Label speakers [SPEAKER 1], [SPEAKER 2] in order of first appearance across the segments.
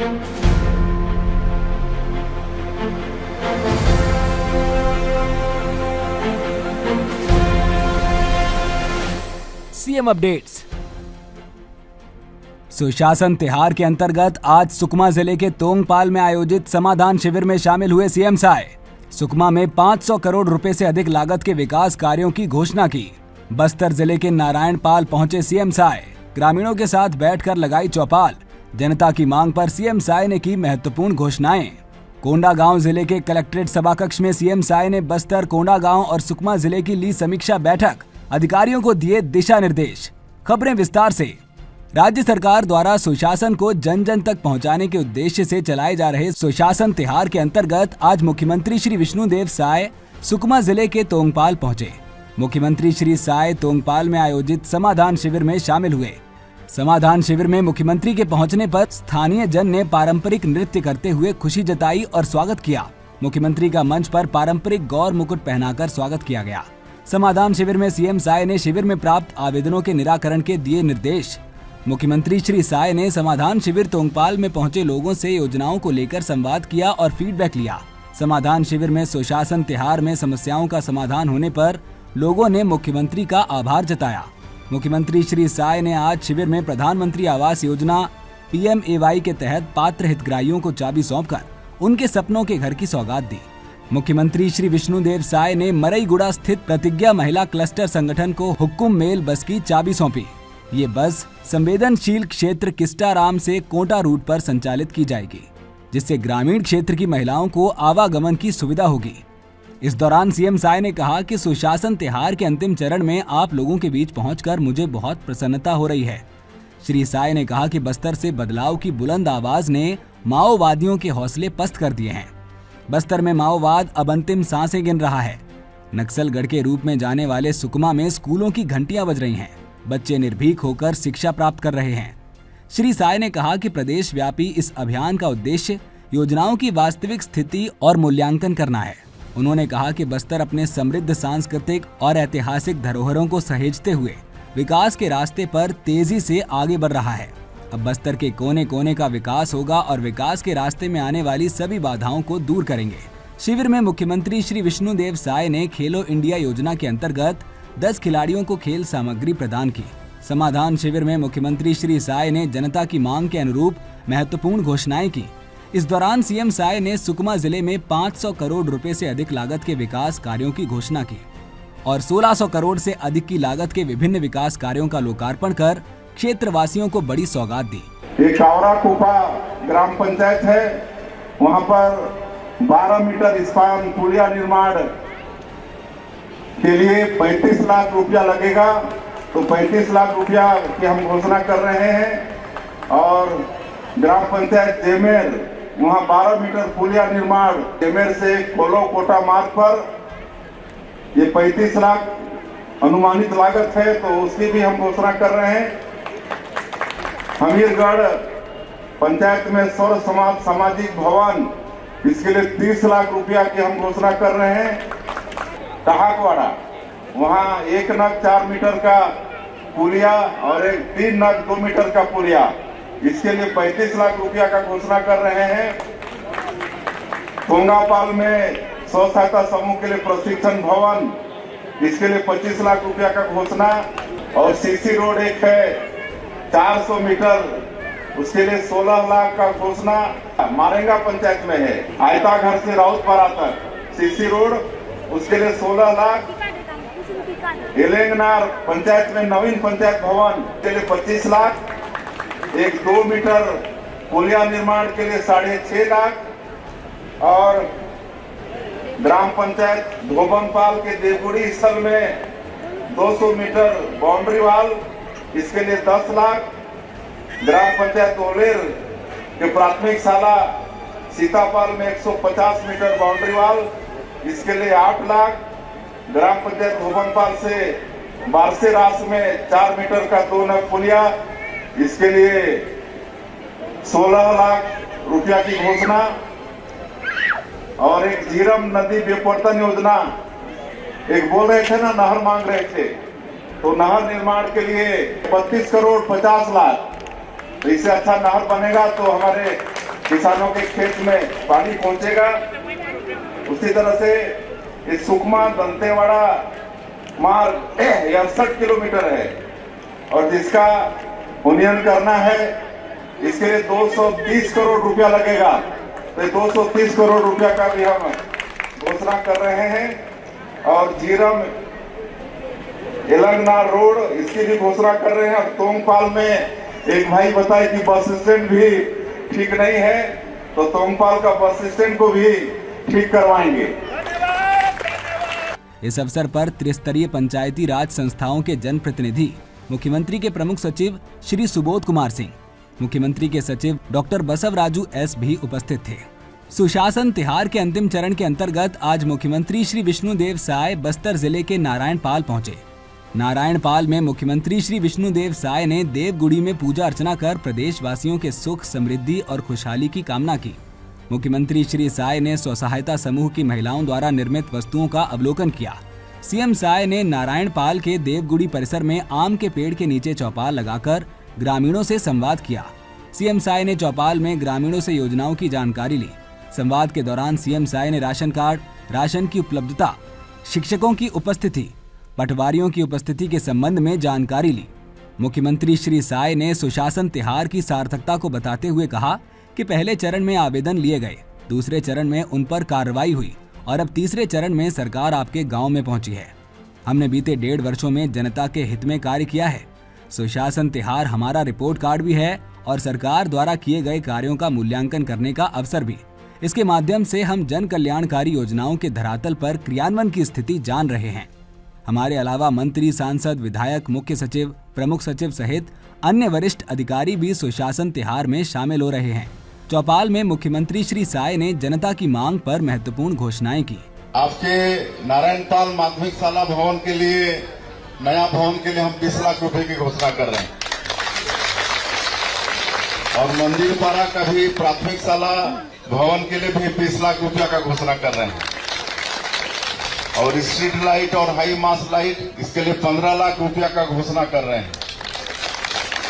[SPEAKER 1] CM updates. सुशासन तिहार के अंतर्गत आज सुकमा जिले के तोंगपाल में आयोजित समाधान शिविर में शामिल हुए सीएम साय। सुकमा में 500 करोड़ रुपए से अधिक लागत के विकास कार्यों की घोषणा की। बस्तर जिले के नारायणपाल पहुंचे सीएम साय। ग्रामीणों के साथ बैठकर लगाई चौपाल। जनता की मांग पर सीएम साय ने की महत्वपूर्ण घोषणाएं। कोंडागांव जिले के कलेक्ट्रेट सभाकक्ष में सीएम साय ने बस्तर, कोंडागांव और सुकमा जिले की ली समीक्षा बैठक। अधिकारियों को दिए दिशा निर्देश। खबरें विस्तार से। राज्य सरकार द्वारा सुशासन को जन जन तक पहुंचाने के उद्देश्य से चलाए जा रहे सुशासन तिहार के अंतर्गत आज मुख्यमंत्री श्री विष्णुदेव साय सुकमा जिले के तोंगपाल पहुंचे। मुख्यमंत्री श्री साय तोंगपाल में आयोजित समाधान शिविर में शामिल हुए। समाधान शिविर में मुख्यमंत्री के पहुंचने पर स्थानीय जन ने पारंपरिक नृत्य करते हुए खुशी जताई और स्वागत किया। मुख्यमंत्री का मंच पर पारंपरिक गौर मुकुट पहनाकर स्वागत किया गया। समाधान शिविर में सीएम साय ने शिविर में प्राप्त आवेदनों के निराकरण के दिए निर्देश। मुख्यमंत्री श्री साय ने समाधान शिविर तोंगपाल में पहुंचे लोगों से योजनाओं को लेकर संवाद किया और फीडबैक लिया। समाधान शिविर में सुशासन तिहार में समस्याओं का समाधान होने पर लोगों ने मुख्यमंत्री का आभार जताया। मुख्यमंत्री श्री साय ने आज शिविर में प्रधानमंत्री आवास योजना PMAY के तहत पात्र हितग्राहियों को चाबी सौंपकर उनके सपनों के घर की सौगात दी। मुख्यमंत्री श्री विष्णुदेव साय ने मरईगुड़ा स्थित प्रतिज्ञा महिला क्लस्टर संगठन को हुक्कुम मेल बस की चाबी सौंपी। ये बस संवेदनशील क्षेत्र किस्टाराम से कोटा रूट पर संचालित की जाएगी, जिससे ग्रामीण क्षेत्र की महिलाओं को आवागमन की सुविधा होगी। इस दौरान सीएम साय ने कहा कि सुशासन तिहार के अंतिम चरण में आप लोगों के बीच पहुंचकर मुझे बहुत प्रसन्नता हो रही है। श्री साय ने कहा कि बस्तर से बदलाव की बुलंद आवाज ने माओवादियों के हौसले पस्त कर दिए हैं। बस्तर में माओवाद अब अंतिम सांसें गिन रहा है। नक्सलगढ़ के रूप में जाने वाले सुकमा में स्कूलों की घंटियां बज रही हैं। बच्चे निर्भीक होकर शिक्षा प्राप्त कर रहे हैं। श्री साय ने कहा कि प्रदेश व्यापी इस अभियान का उद्देश्य योजनाओं की वास्तविक स्थिति और मूल्यांकन करना है। उन्होंने कहा कि बस्तर अपने समृद्ध सांस्कृतिक और ऐतिहासिक धरोहरों को सहेजते हुए विकास के रास्ते पर तेजी से आगे बढ़ रहा है। अब बस्तर के कोने कोने का विकास होगा और विकास के रास्ते में आने वाली सभी बाधाओं को दूर करेंगे। शिविर में मुख्यमंत्री श्री विष्णुदेव साय ने खेलो इंडिया योजना के अंतर्गत 10 खिलाड़ियों को खेल सामग्री प्रदान की। समाधान शिविर में मुख्यमंत्री श्री साय ने जनता की मांग के अनुरूप महत्वपूर्ण घोषणाएं की। इस दौरान सीएम साय ने सुकमा जिले में 500 करोड़ रुपए से अधिक लागत के विकास कार्यों की घोषणा की और 1600 करोड़ से अधिक की लागत के विभिन्न विकास कार्यों का लोकार्पण कर क्षेत्रवासियों को बड़ी सौगात दी।
[SPEAKER 2] एक कावरा कुपा ग्राम पंचायत है, वहां पर 12 मीटर स्पान पुलिया निर्माण के लिए 35 लाख रुपया लगेगा। तो 35 लाख रुपया की हम घोषणा कर रहे हैं। और ग्राम पंचायत जेमेर, वहां 12 मीटर पुलिया निर्माण जेमेर से कोलो कोटा मार्ग पर, ये 35 लाख अनुमानित लागत है, तो उसकी भी हम घोषणा कर रहे हैं। हमीरगढ़ पंचायत में सौर समाज सामाजिक भवन, इसके लिए 30 लाख रुपया की हम घोषणा कर रहे हैं। टहाकवाड़ा, वहां 1 नग 4 मीटर का पुलिया और एक 3 नग 2 मीटर का पुलिया, इसके लिए 35 लाख रुपया का घोषणा कर रहे हैं। तोंगापाल में स्व सहायता समूह के लिए प्रशिक्षण भवन, इसके लिए 25 लाख रुपया का घोषणा। और सीसी रोड एक है 400 मीटर, उसके लिए 16 लाख का घोषणा। मारेंगा पंचायत में है, आयता घर से राउतपारा तक सीसी रोड, उसके लिए 16 लाख। एलेंगनार पंचायत में नवीन पंचायत भवन के लिए 25 लाख। एक 2 मीटर पुलिया निर्माण के लिए 6.5 लाख। और ग्राम पंचायत धोबनपाल के देवगुड़ी स्थल में 200 मीटर बाउंड्री वाल, इसके लिए 10 लाख। ग्राम पंचायत ओलेर के प्राथमिक शाला सीतापाल में 150 मीटर बाउंड्री वाल, इसके लिए 8 लाख। ग्राम पंचायत धोबनपाल से बारसे रास में 4 मीटर का 2 नग पुलिया, इसके लिए 16 लाख रुपया की घोषणा। और एक झीरम नदी विपर्तन योजना, एक बोल रहे थे ना, नहर मांग रहे थे, तो नहर निर्माण के लिए 32 करोड़ 50 लाख। तो इससे अच्छा नहर बनेगा तो हमारे किसानों के खेत में पानी पहुंचेगा। उसी तरह से इस सुकमा दंतेवाड़ा मार्ग 68 किलोमीटर है और जिसका उन्नयन करना है, इसके लिए 230 करोड़ रुपया लगेगा। तो 230 करोड़ रुपया का भी हम घोषणा कर रहे हैं और जीरम एलंगना रोड इसकी भी घोषणा कर रहे हैं। तोंगपाल में एक भाई बताए कि बस स्टैंड भी ठीक नहीं है, तो तोंगपाल का बस स्टैंड को भी ठीक करवाएंगे।
[SPEAKER 1] इस अवसर पर त्रिस्तरीय पंचायती राज संस्थाओं के जनप्रतिनिधि, मुख्यमंत्री के प्रमुख सचिव श्री सुबोध कुमार सिंह, मुख्यमंत्री के सचिव डॉक्टर बसवराजू एस भी उपस्थित थे। सुशासन तिहार के अंतिम चरण के अंतर्गत आज मुख्यमंत्री श्री विष्णुदेव साय बस्तर जिले के नारायणपाल पहुंचे। नारायणपाल में मुख्यमंत्री श्री विष्णुदेव साय ने देवगुड़ी में पूजा अर्चना कर प्रदेशवासियों के सुख, समृद्धि और खुशहाली की कामना की। मुख्यमंत्री श्री साय ने स्वसहायता समूह की महिलाओं द्वारा निर्मित वस्तुओं का अवलोकन किया। सीएम साय ने नारायणपाल के देवगुड़ी परिसर में आम के पेड़ के नीचे चौपाल लगाकर ग्रामीणों से संवाद किया। सीएम साय ने चौपाल में ग्रामीणों से योजनाओं की जानकारी ली। संवाद के दौरान सीएम साय ने राशन कार्ड, राशन की उपलब्धता, शिक्षकों की उपस्थिति, पटवारियों की उपस्थिति के संबंध में जानकारी ली। मुख्यमंत्री श्री साय ने सुशासन तिहार की सार्थकता को बताते हुए कहा कि पहले चरण में आवेदन लिए गए, दूसरे चरण में उन पर कार्रवाई हुई और अब तीसरे चरण में सरकार आपके गांव में पहुंची है। हमने बीते 1.5 वर्षों में जनता के हित में कार्य किया है। सुशासन तिहार हमारा रिपोर्ट कार्ड भी है और सरकार द्वारा किए गए कार्यों का मूल्यांकन करने का अवसर भी। इसके माध्यम से हम जन कल्याणकारी योजनाओं के धरातल पर क्रियान्वयन की स्थिति जान रहे हैं। हमारे अलावा मंत्री, सांसद, विधायक, मुख्य सचिव, प्रमुख सचिव सहित अन्य वरिष्ठ अधिकारी भी सुशासन तिहार में शामिल हो रहे हैं। चौपाल में मुख्यमंत्री श्री साय ने जनता की मांग पर महत्वपूर्ण घोषणाएं की।
[SPEAKER 2] आपके नारायणपाल माध्यमिक शाला भवन के लिए, नया भवन के लिए हम 20 लाख रुपए की घोषणा कर रहे हैं और मंदिर पारा का भी प्राथमिक शाला भवन के लिए भी 20 लाख रुपया का घोषणा कर रहे हैं और स्ट्रीट लाइट और हाई मास लाइट इसके लिए 15 लाख रुपया का घोषणा कर रहे हैं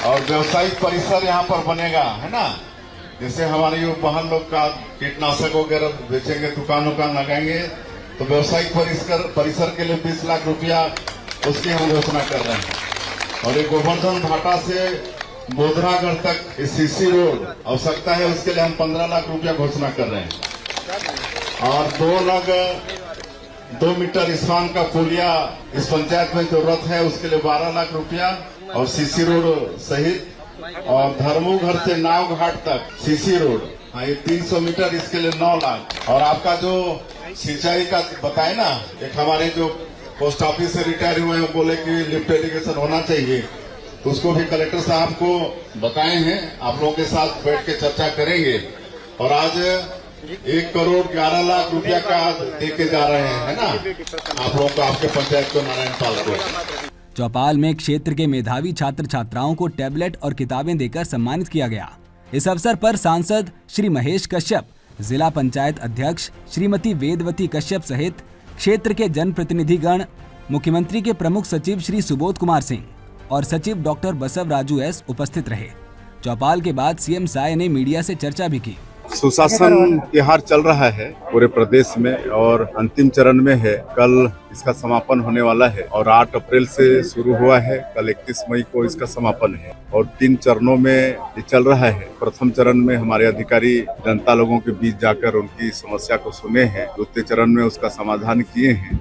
[SPEAKER 2] और व्यवसायिक परिसर यहाँ पर बनेगा, है ना। जैसे हमारे यो वाहन लोग का कीटनाशक वगैरह बेचेंगे, दुकानों का लगाएंगे, तो व्यवसायिक परिसर के लिए 20 लाख रुपया उसकी हम घोषणा कर रहे हैं और एक गोवर्धन घाटा से बोधरागढ़ तक सीसी रोड आवश्यकता है, उसके लिए हम 15 लाख रुपया घोषणा कर रहे हैं और 2 मीटर स्पान का पुलिया इस पंचायत में जरूरत है, उसके लिए 12 लाख रुपया और सीसी रोड सहित और धर्मोघर से नाव घाट तक सीसी रोड, हाँ ये 300 मीटर, इसके लिए 9 लाख। और आपका जो सिंचाई का बताए ना, एक हमारे जो पोस्ट ऑफिस से रिटायर हुए हैं बोले कि लिफ्ट इरिगेशन होना चाहिए, तो उसको भी कलेक्टर साहब को बताए हैं, आप लोगों के साथ बैठ के चर्चा करेंगे और आज 1 करोड़ 11 लाख रुपया का देके जा रहे हैं, है ना, आप लोगों को, आपके पंचायत को, नारायणपाल को।
[SPEAKER 1] चौपाल में क्षेत्र के मेधावी छात्र छात्राओं को टैबलेट और किताबें देकर सम्मानित किया गया। इस अवसर पर सांसद श्री महेश कश्यप, जिला पंचायत अध्यक्ष श्रीमती वेदवती कश्यप सहित क्षेत्र के जनप्रतिनिधिगण, मुख्यमंत्री के प्रमुख सचिव श्री सुबोध कुमार सिंह और सचिव डॉक्टर बसवराजू एस उपस्थित रहे। चौपाल के बाद सीएम साय ने मीडिया से चर्चा भी की।
[SPEAKER 3] सुशासन तिहार चल रहा है पूरे प्रदेश में और अंतिम चरण में है। कल इसका समापन होने वाला है और 8 अप्रैल से शुरू हुआ है, कल 31 मई को इसका समापन है और 3 चरणों में ये चल रहा है। प्रथम चरण में हमारे अधिकारी जनता लोगों के बीच जाकर उनकी समस्या को सुने हैं, दूसरे चरण में उसका समाधान किए हैं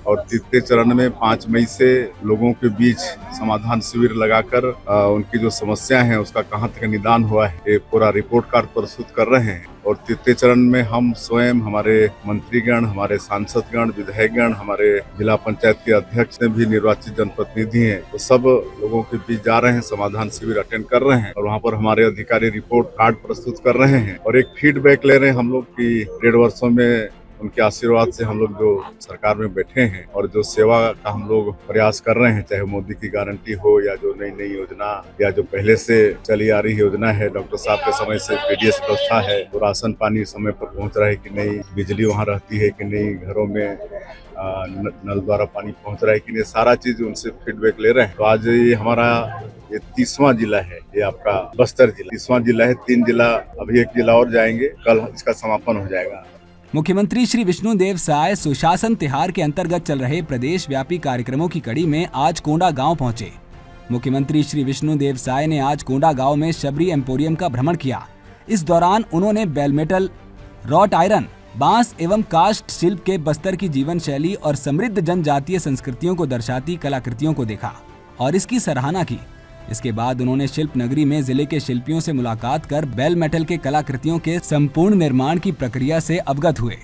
[SPEAKER 3] और तीसरे चरण में 5 मई से लोगों के बीच समाधान शिविर लगाकर उनकी जो समस्या है उसका कहां तक निदान हुआ है, ये पूरा रिपोर्ट कार्ड प्रस्तुत कर रहे हैं। और तीसरे चरण में हम स्वयं, हमारे मंत्रीगण, हमारे सांसदगण, विधायकगण, हमारे जिला पंचायत के अध्यक्ष ने भी निर्वाचित जनप्रतिनिधि हैं, तो सब लोगों के बीच जा रहे हैं, समाधान शिविर अटेंड कर रहे हैं और वहाँ पर हमारे अधिकारी रिपोर्ट कार्ड प्रस्तुत कर रहे हैं और एक फीडबैक ले रहे हैं हम लोग की 1.5 वर्षों में उनके आशीर्वाद से हम लोग जो सरकार में बैठे हैं और जो सेवा का हम लोग प्रयास कर रहे हैं, चाहे मोदी की गारंटी हो या जो नई नई योजना या जो पहले से चली आ रही योजना है, डॉक्टर साहब के समय से पीडीएस व्यवस्था है, तो राशन पानी समय पर पहुंच रहा है कि नहीं, बिजली वहाँ रहती है कि नहीं, घरों में नल द्वारा पानी पहुंच रहा है कि नहीं, सारा चीज उनसे फीडबैक ले रहे हैं। तो आज ये हमारा ये 30वां जिला है, ये आपका बस्तर जिला 30वां जिला है। 3 जिला, अभी 1 जिला और जाएंगे, कल इसका समापन हो जाएगा।
[SPEAKER 1] मुख्यमंत्री श्री विष्णुदेव साय सुशासन तिहार के अंतर्गत चल रहे प्रदेश व्यापी कार्यक्रमों की कड़ी में आज कोंडा गांव पहुंचे। मुख्यमंत्री श्री विष्णुदेव साय ने आज कोंडा गांव में शबरी एम्पोरियम का भ्रमण किया। इस दौरान उन्होंने बेलमेटल, रॉट आयरन, बांस एवं काष्ठ शिल्प के बस्तर की जीवन शैली और समृद्ध जनजातीय संस्कृतियों को दर्शाती कलाकृतियों को देखा और इसकी सराहना की। इसके बाद उन्होंने शिल्प नगरी में जिले के शिल्पियों से मुलाकात कर बेल मेटल के कलाकृतियों के संपूर्ण निर्माण की प्रक्रिया से अवगत हुए।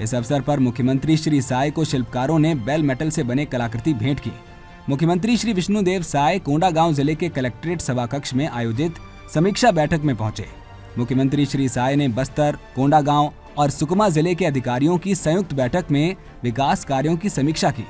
[SPEAKER 1] इस अवसर पर मुख्यमंत्री श्री साय को शिल्पकारों ने बेल मेटल से बने कलाकृति भेंट की। मुख्यमंत्री श्री विष्णुदेव साय कोंडा गांव जिले के कलेक्ट्रेट सभाकक्ष में आयोजित समीक्षा बैठक में पहुंचे। मुख्यमंत्री श्री साय ने बस्तर, कोंडा गांव और सुकमा जिले के अधिकारियों की संयुक्त बैठक में विकास कार्यों की समीक्षा की।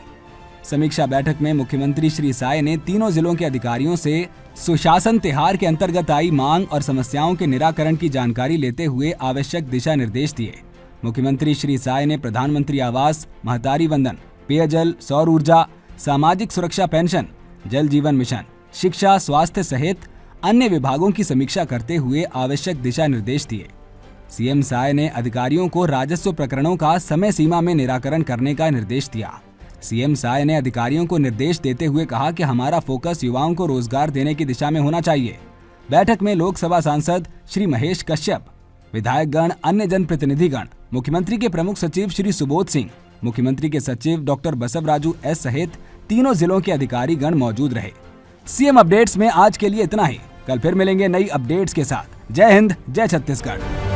[SPEAKER 1] समीक्षा बैठक में मुख्यमंत्री श्री साय ने तीनों जिलों के अधिकारियों से सुशासन तिहार के अंतर्गत आई मांग और समस्याओं के निराकरण की जानकारी लेते हुए आवश्यक दिशा निर्देश दिए। मुख्यमंत्री श्री साय ने प्रधानमंत्री आवास, महतारी वंदन, पेयजल, सौर ऊर्जा, सामाजिक सुरक्षा पेंशन, जल जीवन मिशन, शिक्षा, स्वास्थ्य सहित अन्य विभागों की समीक्षा करते हुए आवश्यक दिशा निर्देश दिए। सीएम साय ने अधिकारियों को राजस्व प्रकरणों का समय सीमा में निराकरण करने का निर्देश दिया। सीएम साय ने अधिकारियों को निर्देश देते हुए कहा कि हमारा फोकस युवाओं को रोजगार देने की दिशा में होना चाहिए। बैठक में लोकसभा सांसद श्री महेश कश्यप, विधायकगण, अन्य जनप्रतिनिधिगण, मुख्यमंत्री के प्रमुख सचिव श्री सुबोध सिंह, मुख्यमंत्री के सचिव डॉक्टर बसवराजू एस सहित तीनों जिलों के अधिकारीगण मौजूद रहे। सीएम अपडेट्स में आज के लिए इतना ही। कल फिर मिलेंगे नई अपडेट्स के साथ। जय हिंद, जय छत्तीसगढ़।